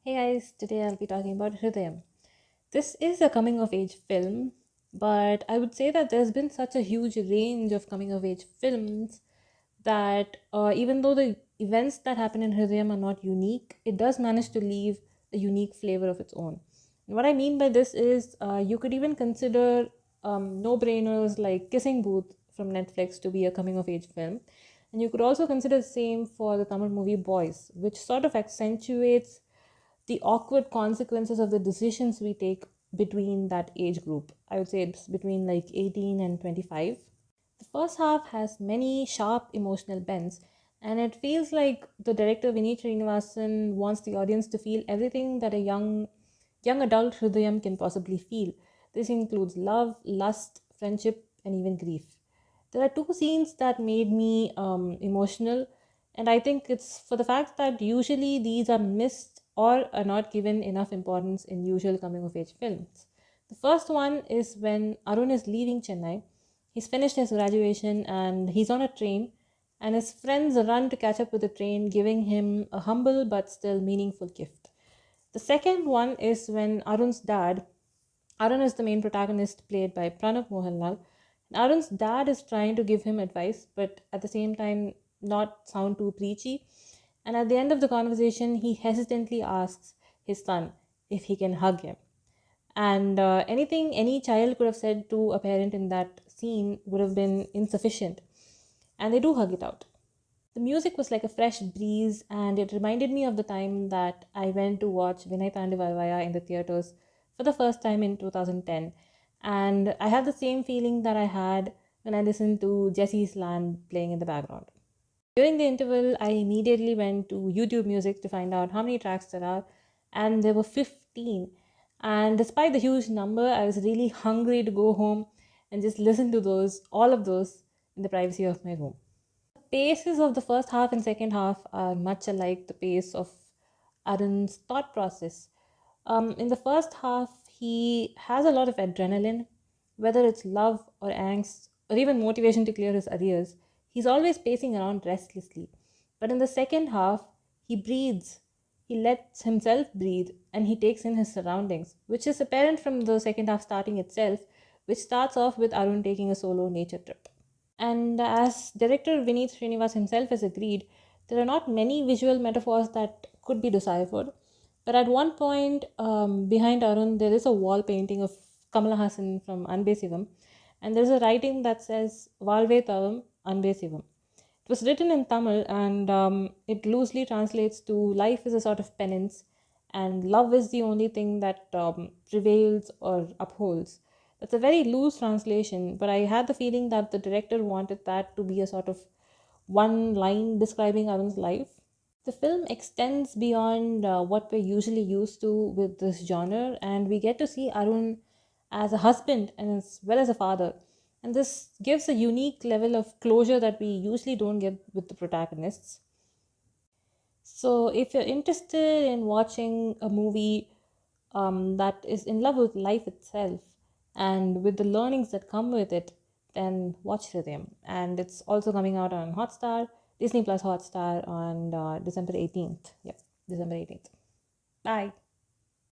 Hey guys, today I'll be talking about Hridayam. This is a coming of age film, but I would say that there's been such a huge range of coming of age films that even though the events that happen in Hridayam are not unique, it does manage to leave a unique flavor of its own. And what I mean by this is you could even consider no brainers like Kissing Booth from Netflix to be a coming of age film. And you could also consider the same for the Tamil movie Boys, which sort of accentuates the awkward consequences of the decisions we take between that age group. I would say it's between like 18 and 25. The first half has many sharp emotional bends, and it feels like the director Vineet Srinivasan wants the audience to feel everything that a young adult Hridayam can possibly feel. This includes love, lust, friendship, and even grief. There are two scenes that made me emotional, and I think it's for the fact that usually these are missed or are not given enough importance in usual coming of age films. The first one is when Arun is leaving Chennai. He's finished his graduation and he's on a train, and his friends run to catch up with the train, giving him a humble but still meaningful gift. The second one is when Arun is the main protagonist, played by Pranav Mohanlal. Arun's dad is trying to give him advice, but at the same time, not sound too preachy. And at the end of the conversation, he hesitantly asks his son if he can hug him. And anything any child could have said to a parent in that scene would have been insufficient. And they do hug it out. The music was like a fresh breeze, and it reminded me of the time that I went to watch Vinay Tandivarvaya in the theaters for the first time in 2010. And I have the same feeling that I had when I listened to Jesse's Land playing in the background. During the interval, I immediately went to YouTube Music to find out how many tracks there are, and there were 15. And despite the huge number, I was really hungry to go home and just listen to all of those, in the privacy of my room. Paces of the first half and second half are much alike the pace of Arun's thought process. In the first half, he has a lot of adrenaline, whether it's love or angst or even motivation to clear his arrears. He's always pacing around restlessly. But in the second half, he breathes. He lets himself breathe and he takes in his surroundings, which is apparent from the second half starting itself, which starts off with Arun taking a solo nature trip. And as director Vineet Srinivas himself has agreed, there are not many visual metaphors that could be deciphered. But at one point, behind Arun, there is a wall painting of Kamala Hassan from Anbe Sivam, and there's a writing that says Valve Tavam Anbe Sivam. It was written in Tamil, and it loosely translates to life is a sort of penance, and love is the only thing that prevails or upholds. That's a very loose translation, but I had the feeling that the director wanted that to be a sort of one line describing Arun's life. The film extends beyond what we're usually used to with this genre, and we get to see Arun as a husband and as well as a father. And this gives a unique level of closure that we usually don't get with the protagonists. So, if you're interested in watching a movie that is in love with life itself and with the learnings that come with it, then watch Hridayam. And it's also coming out on Hotstar, Disney Plus Hotstar on December 18th. Yep, December 18th. Bye.